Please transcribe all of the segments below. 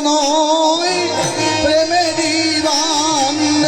নয় প্রেমেরই বান্ধ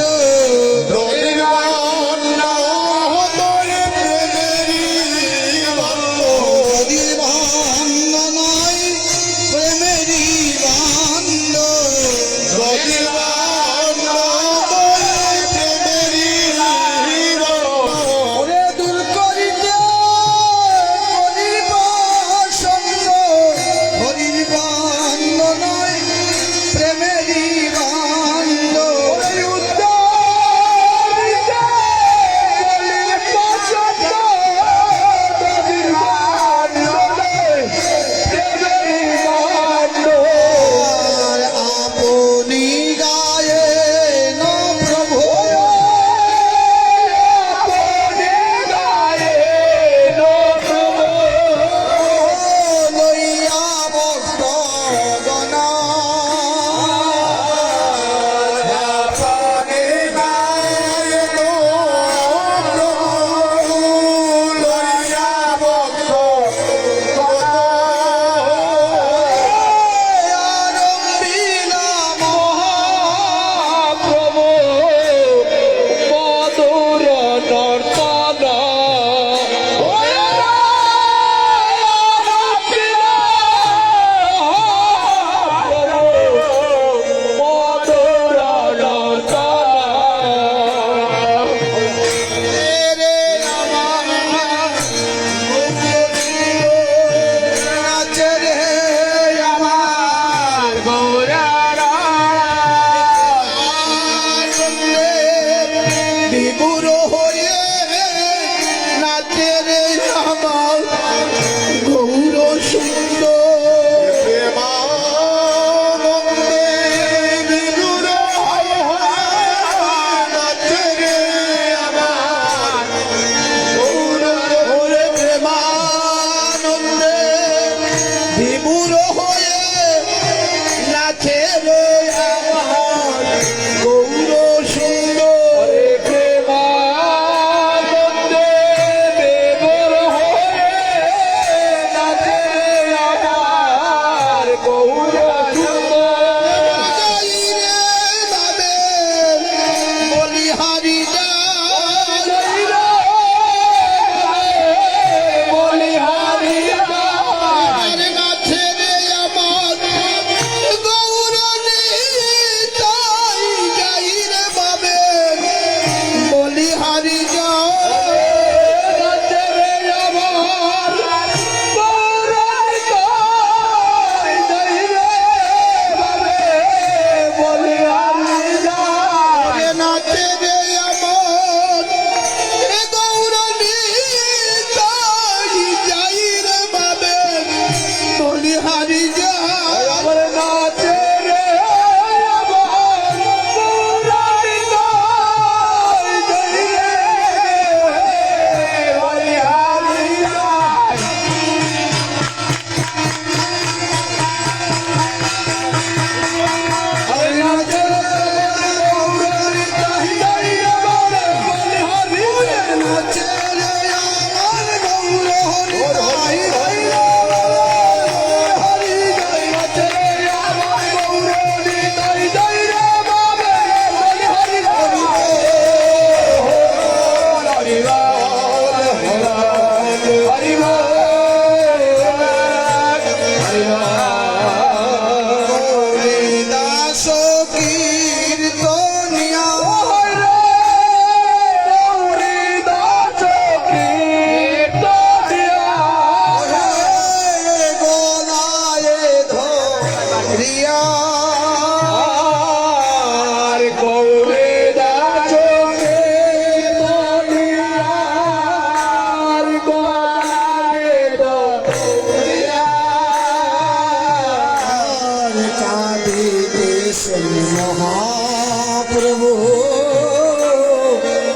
महाप्रभु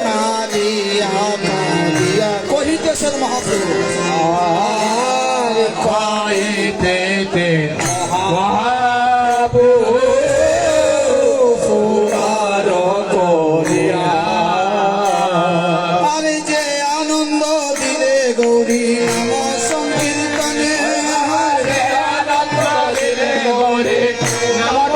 कादिया कादिया कहितेছেন महाप्रभु कहितेছেন महाप्रभु पुकार करिया आरे जे आनंद दिले गौरी नाम संकीर्तने आनंद दिले गौरी नाम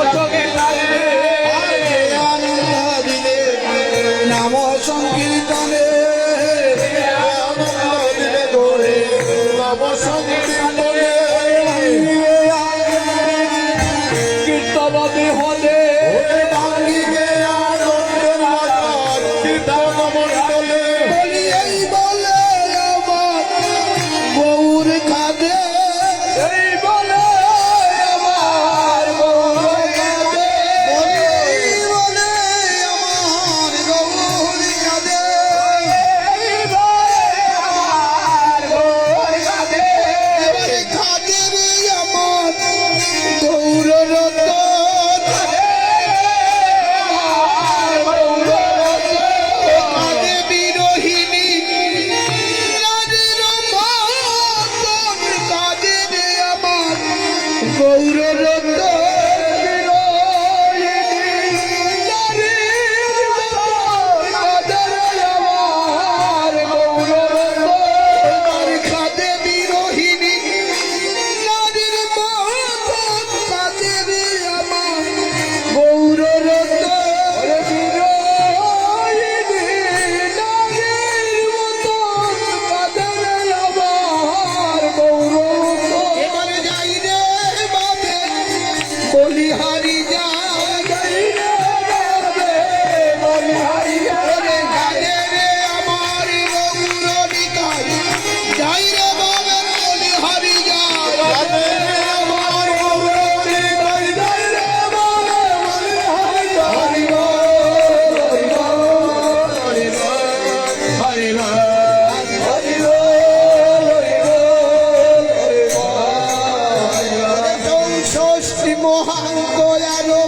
দয়ালো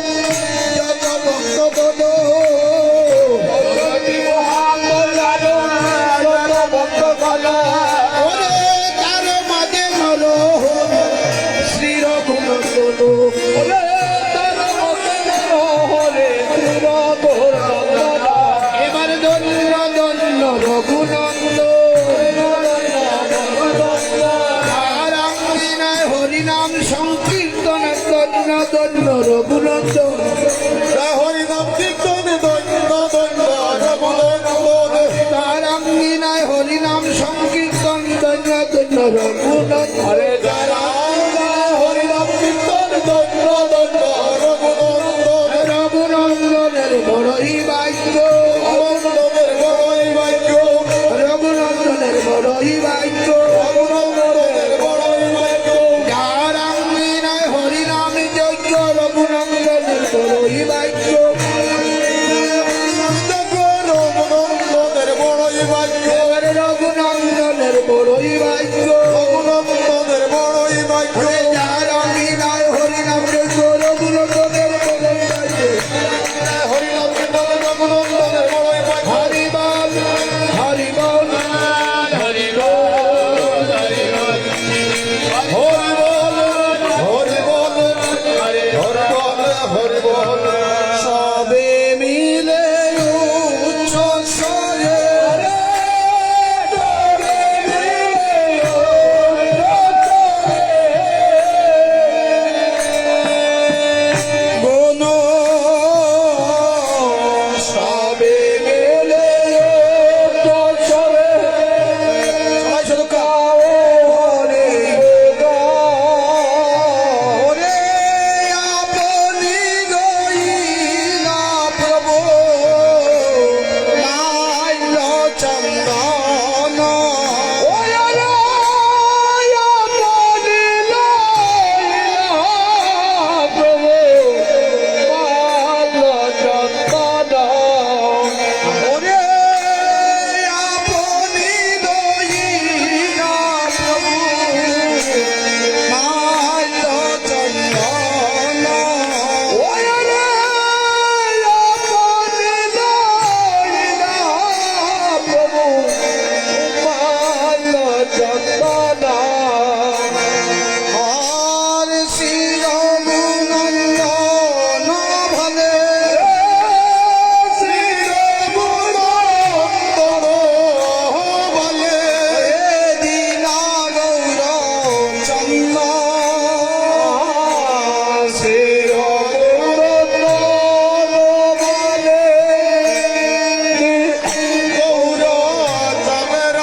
যত ভক্ত গণ ওরে তার মাঝে নর শ্রী রঘুনন্দন এবার ধন্য ধন্য রঘুনন্দন আর আঙ্গিনায় হরিনাম সংকীর্তন ধন্য ধন্য রঘুনন্দন হরিনাম কীর্তন ধন্য ধন্য রঘুনন্দন তার আঙ্গিনায় হরিনাম সংকীর্তন ধন্য ধন্য রঘুনন্দন হরে যারা হরিনাম কীর্তন ধন্য ধন্য রঘুনন্দন রঘুনন্দনের বড়ই ভাগ্য রঘুনন্দনের বড়ই ভাগ্য রঘুনন্দনের বড়ই ভাগ্য রঘুনন্দনের বড়ই ভাগ্য যার আঙ্গিনায় হরিনাম যজ্ঞ রঘুনন্দনের বড়ই ভাগ্য রঘুনন্দনের বড়ই ভাগ্য রঘুনন্দনের বড়ই ভাগ্য রঘুনন্দনের বড়ই ভাগ্য যার আঙ্গিনায় হরিনাম যজ্ঞ রঘুনন্দনের বড়ই ভাগ্য হরিনাম কীর্তন রঘুনন্দনের বড়ই ভাগ্য হরিবল হরিবল হরি বল হরি বল হরি বল হরি বল হরি বল হরি বল সবে মিলে উচ্চ স্বরে গুণ সবে মিলে উচ্চ স্বরে সবাই শুধু গাও হরে ওরে আপনি গইলা প্রভু মাল্য চন্দন ওরে আপনি লইলা প্রভু মাল্য চন্দন ওরে আপনি লইলা প্রভু মাল্য চন্দন ওরে আপনি লইলা প্রভু মাল্য চন্দন আর শ্রী রঘুনন্দন ভালে শ্রী রঘুনন্দন ভালে দীনা গৌর চন্দ্র শ্রী রঘুনন্দন ভালে গৌর চন্দ্র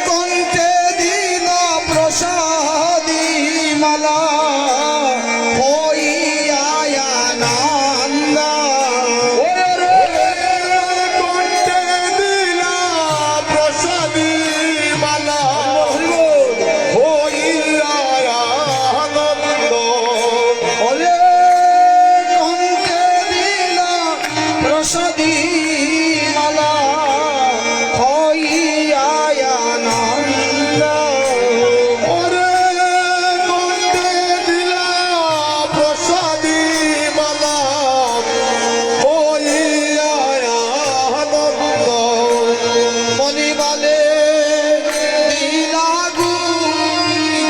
কণ্ঠে দিল প্রসাদী মালা হইয়ানন্দ কণ্ঠে দিলা প্রসাদী মালা হইয়া আনন্দ ওরে কণ্ঠে দিল প্রসাদী মালা হইয়ানন্দ ওরে কণ্ঠে দিলা প্রসাদী মালা হইয়া আনন্দ বলিবালে দিলাগু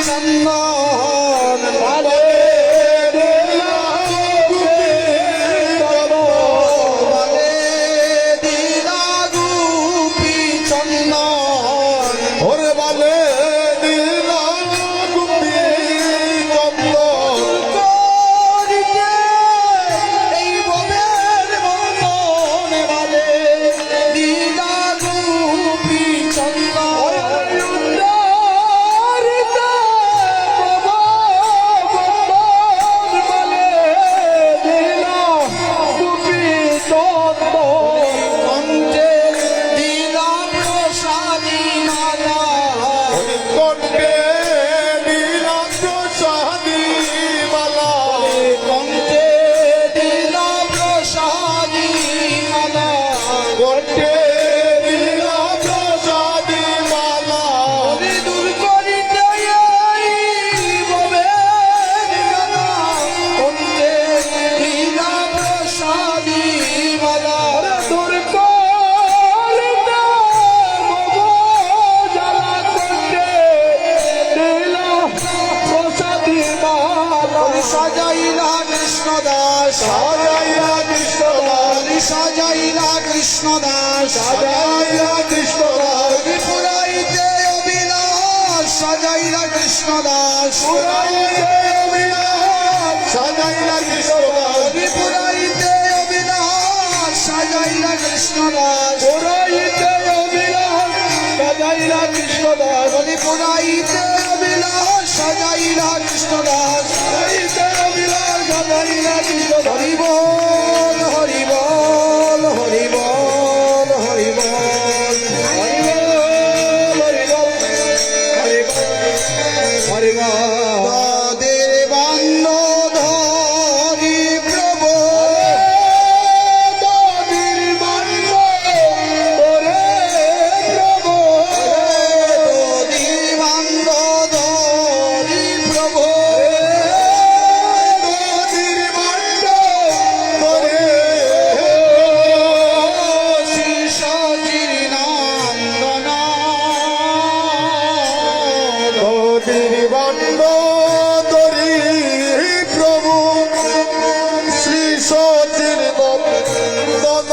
চন্দন ভালে ভালে সাজাইলা কৃষ্ণ দাস সাজাইয়া কৃষ্ণ দাস সাজাইলা কৃষ্ণ দাস সাজাইয়া কৃষ্ণ দাস পুরাইতে অবিলাস সাজাইলা কৃষ্ণ দাস পুরাইতে অবিলাস সাজাইলা কৃষ্ণ দাস পুরাইতে অবিলাস সাজাইলা কৃষ্ণ দাস পুরাইতে অবিলাস সাজাইলা কৃষ্ণ দাস পুরাইতে অবিলাস সাজাইলা কৃষ্ণ দাস পুরাইতে অবিলাস সাজাইলা কৃষ্ণ দাস হরি বল হরি বল হরি বল হরি বল হরি বল তাদের বান্ন ধরি প্রভু তাদের বান্ন ওরে প্রভু তাদের বান্ন ধরি প্রভু তাদের বান্ন ওরে শ্রী সচির নন্দন তাদের বান্ন তরি প্রভু শ্রী সচির নন্দন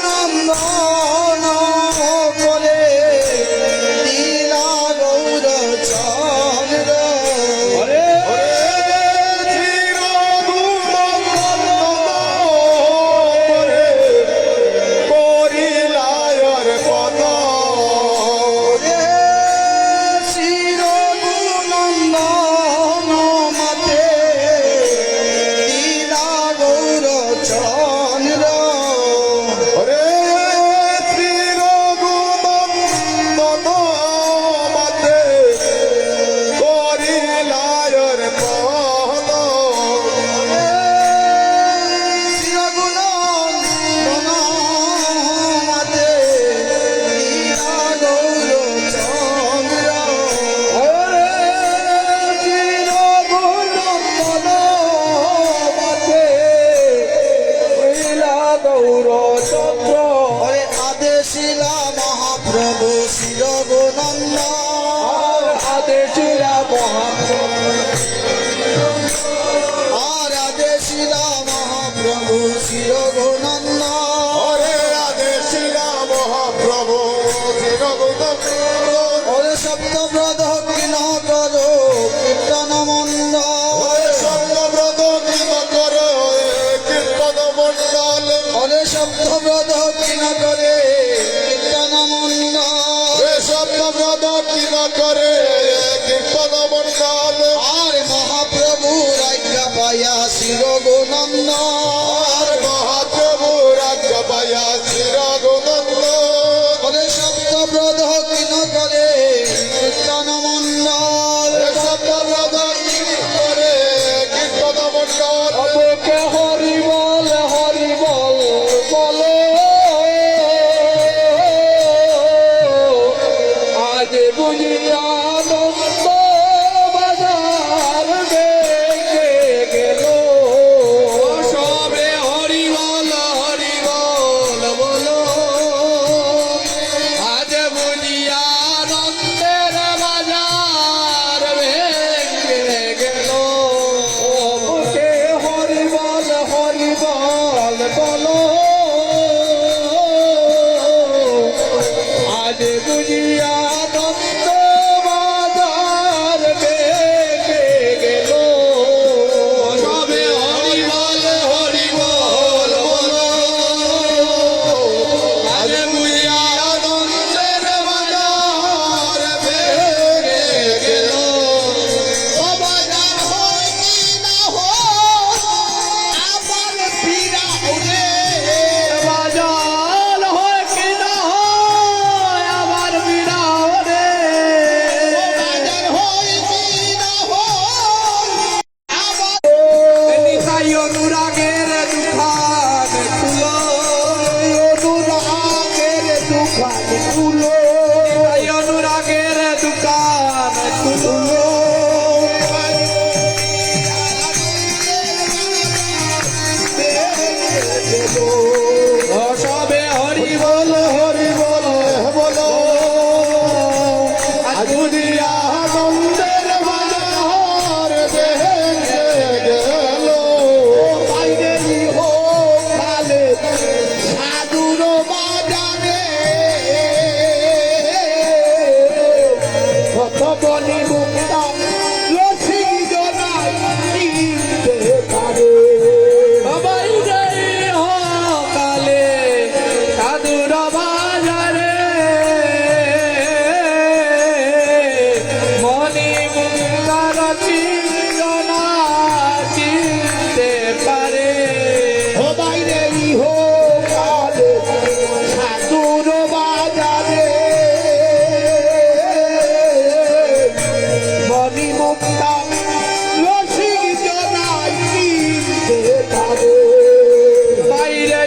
শিরগুনন্দন বলে লীলা গৌর চন্দ্র শিরগুনন্দন মতে লীলা গৌর চন্দ্র শিরগুনন্দন মতে লীলা গৌর চন্দ্র চন্দ্র ওরে আদেশিলা মহাপ্রভু শিরগুনন্দন আদেশিলা মহাপ্রভু আর আদেশিলা মহাপ্রভু শিরগুনন্দন হরে আদেশিলা মহাপ্রভু ওরে সপ্তব্রত কিন করো কীর্তন মন্দ সত্যব্রত কিন করে কীর্তন মন্ডল ওরে সপ্তব্রত কিন করে কীর্তন মন্দ সত্যব্রত কিন করে কীর্তন মন্ডল আর মহাপ্রভু রাজ্ঞা পায়া শিরগুনন্দন আর মহাপ্রভু রাজ্য পায়া চিরগুণন্দ ওরে সপ্তব্রত কিন করে কীর্তন মন্ডল সত্যব্রত কিন করে কীর্তন মন্ডল কে হরি বল বলো আজ বুঝি আনন্দ বাজার বেগে গেল সবে হরি বল বলো আজ বুঝি আনন্দের বাজার ভেঙে গেল কে হরি বল বলো আজ বুঝি আনন্দ বাজার বেগে গেল সবে হরি বল বলো আজ বুঝি আনন্দের বাজার বেগে গেল বাজার হয় কি না হয় আবার ফিরাও রে বাজার হয় কি না হয় আবার ফিরাও রে বাজার হয় কি না হয় আবার নিতাই অনুরাগের দুখান খুলো অনুরাগের দুখান খুলো নিতাই অনুরাগের দুখান খুলো সবে হরি বল বলো আজ আনন্দ মনি মুক্তা রসিক জনাই চিনতে পারে সবাই যাই কালে সাধুর বাজারে মনি মুক্তার চিনা চিনতে পারে ও বাইরে ইহো কালে সাধুর বাজারে মনি মুক্তা রসিক জনাই চিনতে পারে বাইরে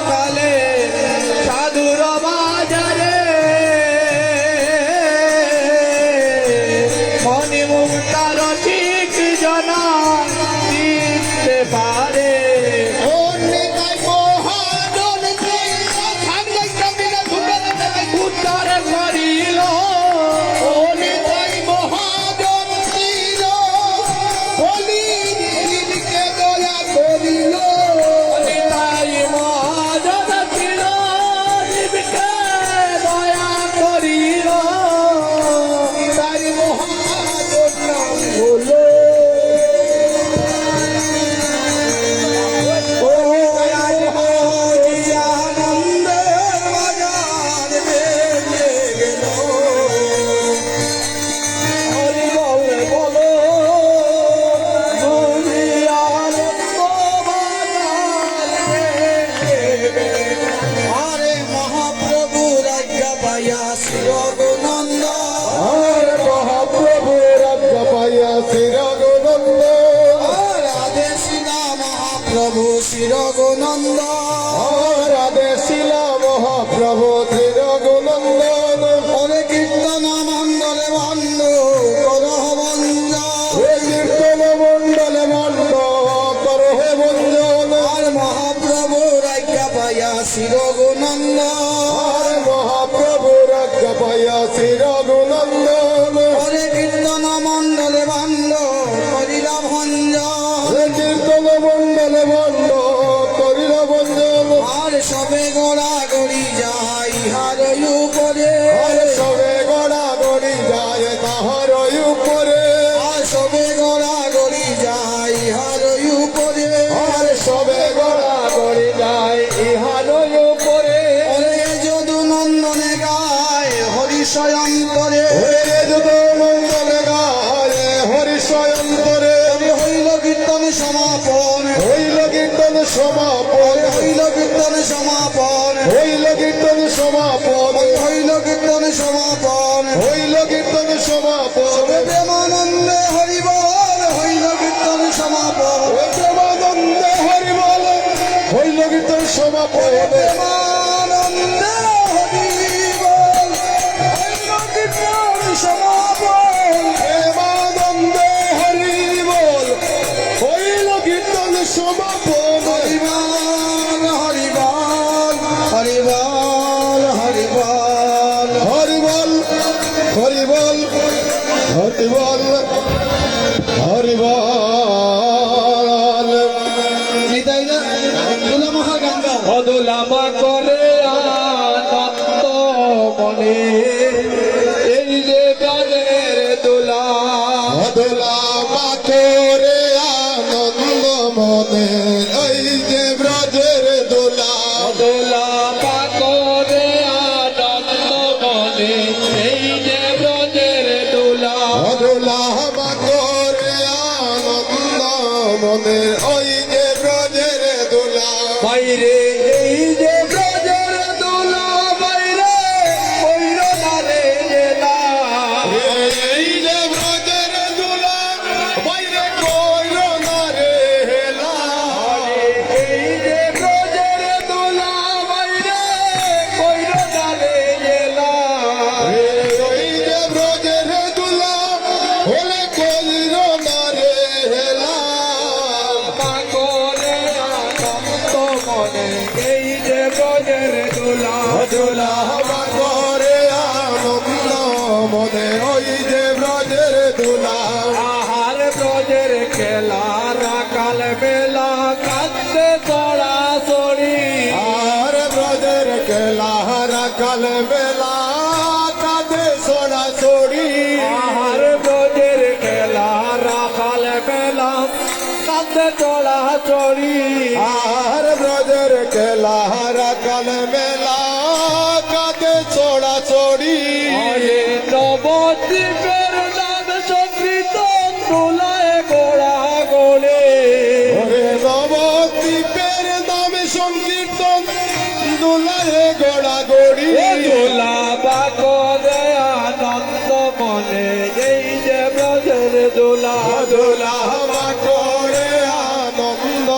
কালে সাধুর বাজারে মনি মুক্তার ঠিক জনা চিনতে পারে উত্তর করিল তাই মহাজন ছিল জীবকে দয়া করিল হরি বল বলো দুনিয়ার আরে মহাপ্রভু রাজ্ঞা পাইয়া শিরগুনন্দ আর মহাপ্রভু রাজ্য পাইয়া শিরগুনন্দ রাধে শিলা মহাপ্রভু শিরগুনন্দ আর আদেশিলা মহাপ্রভু শিরগুনন্দন হরে কীর্তন মণ্ডলে ভণ্ড করহ ভঞ্জ হে কীর্তন মণ্ডলে মণ্ড করহ ভঞ্জন আর মহাপ্রভু রাজ্ঞা পাইয়া শিরগুনন্দ আর মহাপ্রভু রাজ্য পাইয়া শিরগুনন্দন হরে কীর্তন মণ্ডলে ভণ্ড করিলা ভঞ্জ হে কীর্তন মণ্ডলে মণ্ড করিল ভঞ্জন আর সবে গোড়া গড়ি যাই হার উপরে আর সবে গড়া গড়ি যায় তাহার উপরে আর সবে গোড়া গড়ি যাই হার উপরে আর সবে গড়া গড়ি যায় ইহার উপরে ওরে যদু নন্দনে গায় হরি স্বয়ং করে হে যত মঙ্গলে গায় হরি স্বয়ন্তরে হরি হইল কীর্তন সমাপন হইল কীর্তন সমাপন হইল কীর্তন সমাপন হইল কীর্তন সমাপন হইল কীর্তন সমাপন হইল কীর্তন সমাপন প্রেমানন্দে হরি বল হইল কীর্তন সমাপন প্রেমানন্দে হরি বল হইল কীর্তন সমাপন প্রেমানন্দে হরি বল হইল কীর্তন সমাপন প্রেমানন্দে হরি বল হইল কীর্তন সমাপন হরিবল হরিবল হরিবল হরিবল হরিবল হরিবল হরিবল হরিবল নিতাই না তুলা মহাগঙ্গা অদুলামা করে আনন্দ মনে এই যে ব্রজের দোলা অদলা মাথরে আনন্দ মনে এই যে ব্রজের দোলা অদুলামা করে আনন্দ মনে এই যে ব্রজের দোলা অদলা মাথরে আনন্দ মনে ওই যে ব্রজের দোলা বাইরে এই যে ব্রজের দোলা বাইরে কইর নারে জেলা এই যে ব্রজের দোলা বাইরে কইল না রে হেলা এই যে ব্রজের দোলা বাইরে কইর নারে জেলা এই যে ব্রজের দোলা হলে কইল না রে হেলা পাগলে আনন্দ মনে এই যে ব্রজের দোলা দোলা করে আনন্দ মনে ওই যে ব্রজের দোলা আহার ব্রজের খেলা রাকাল বেলা কান্দে চড়া চড়ি আর ব্রজের কেলা কাল বেলা কাঁদে সোনা ছড়ি রাতে চড়া চড়ি আর ব্রজের খেলা রাখাল মেলা কাঁধে চড়া চড়ি অরে নবদ্বীপের নাম সংকীর্তন দোলায় গোড়া গোড়ে ওরে নবদ্বীপের নামে সংকীর্তন দোলায় গোড়া গড়ি দোলা বাকরে আনন্দ মনে এই যে ব্রজের দোলা দোলা করে আনন্দ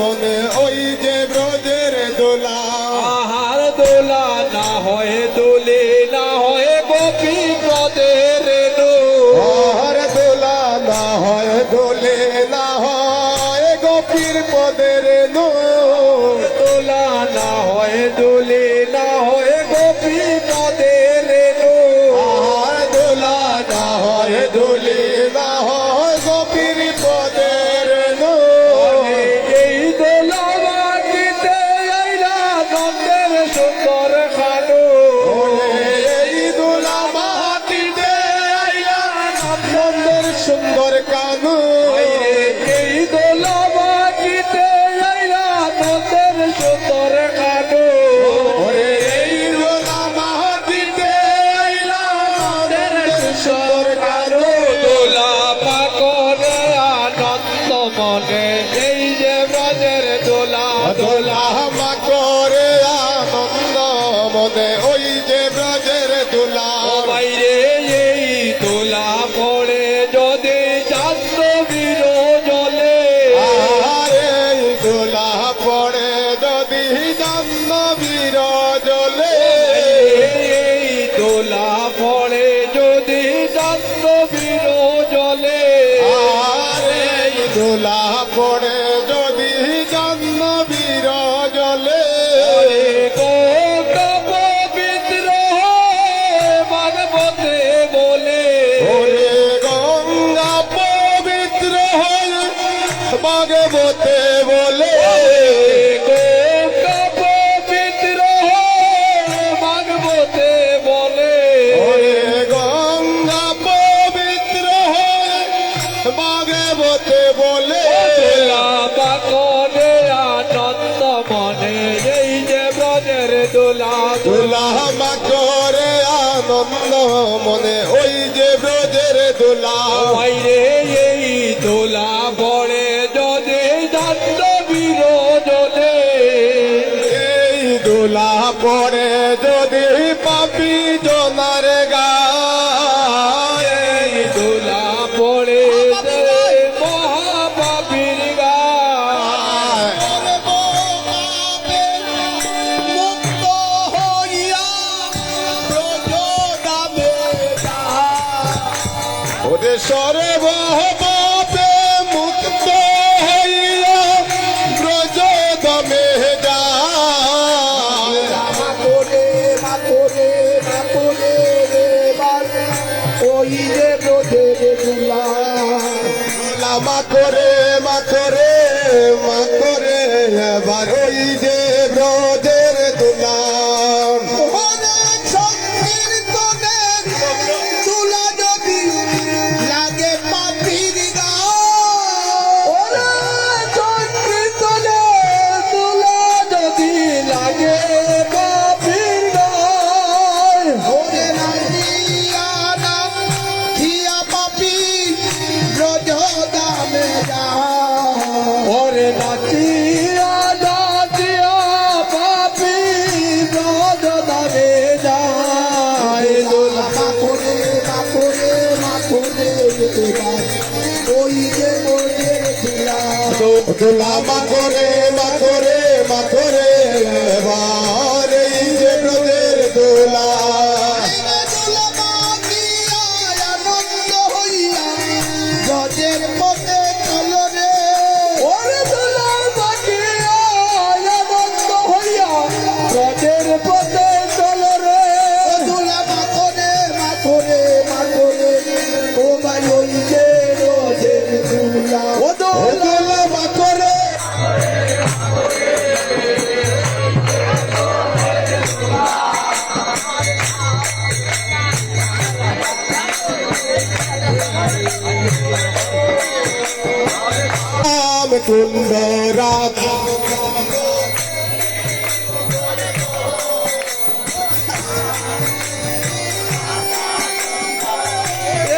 মনে ওই যে ব্রজের দোলা আহার দোলা না হয় দোলে না হয় গোপী পদের রেণু আর দোলা না হয় দোলে না হয় গোপীর পদের নো দোলা না হয় দোলে না হয় গোপী পদের রেণু আর দোলা না হয় দোলে না হয় গোপীর পদের নো এই দোলা বাকিতে আইলা নন্দের সুন্দর খানু এই দোলা মাটিতে আইয়া নন্দের সুন্দর কানু এই দোলা বাকিতে আইলা নন্দের সুন্দর খানু ওরে এই দোলা মাটিতে আইলা নন্দের সুন্দর কানু দোলা পাকরে আনন্দ মনে এই যে ব্রজের দোলা দোলা করে আনন্দ মনে ওই যে ব্রজের দোলা বাইরে এই দোলা পড়ে যদি চান্দ বিরো জলে আরে দোলা পড়ে যদি জন্ম বীর জলে এই দোলা পড়ে যদি চান্দ বিরো জলে আরে দোলা পড়ে যদি জন্ম বীর জলে পবিত্র ভাগবতে বলে ওরে গঙ্গা পবিত্র হয়ে ভাগবতে বলে পবিত্র ভাগবতে বলে ওরে গঙ্গা পবিত্র হয়ে ভাগবতে বলে বাকরে আনন্দ মনে এই যে ব্রজের দোলা দোলা করে আনন্দ মনে ওই যে ব্রজের দোলা বাইরে এই দোলা পড়ে যদি দণ্ড বিরোধনে এই দোলা পরে যদি পাপি জনার গায়ে এই দোলা পড়ে মহাপাপীর গায় মুক্ত হইয়া ব্রজ নামে ওরে সর্বভাবে মুক্ত হইয়া ব্রজ দমে যায় ওই যে ব্রজের দোলা মা করে এবার ওই যে ব্রজের দোলা অনেক সংকীর্তনে তুলা যদি লাগে পাপির গায়ে সংকীর্তনে তুলা যদি লাগে পাপির গায়ে ওরে নাচিয়া নাম খিয়া পাপি ব্রজ দামে যায় ওরে নাচিয়া নাচিয়া পাপি ব্রজ দামে যায় দোলা ওই যে ব্রজের দোলা দোলা মা করে এবার এই যে ব্রজের দোলা আনন্দ হইয়া ব্রজের পথে চলো রে ওরে দোলা বাকিয়া আনন্দ হইয়া ব্রজের পথে চলো রে দোলা মাথরে ও ভাই ওই যে ব্রজের দোলা ও দোলা মা করে কুণ্ড রাত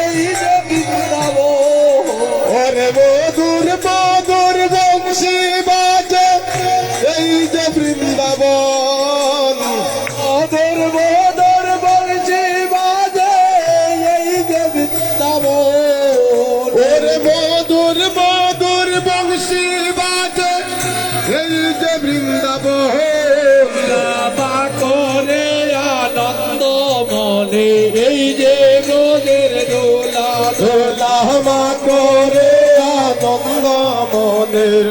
এই যে বৃন্দাবন ওরে মধুর মধুর বংশী বাজে এই যে বৃন্দাবন মধুর মধুর বলছি বাজে এই যে বৃন্দাবন ওরে মধুর মধুর বংশী বাজে এই যে বৃন্দাবন রাধা করে আনন্দ মনে এই যে ব্রজের দোলা দোলা মা করে আনন্দ মনের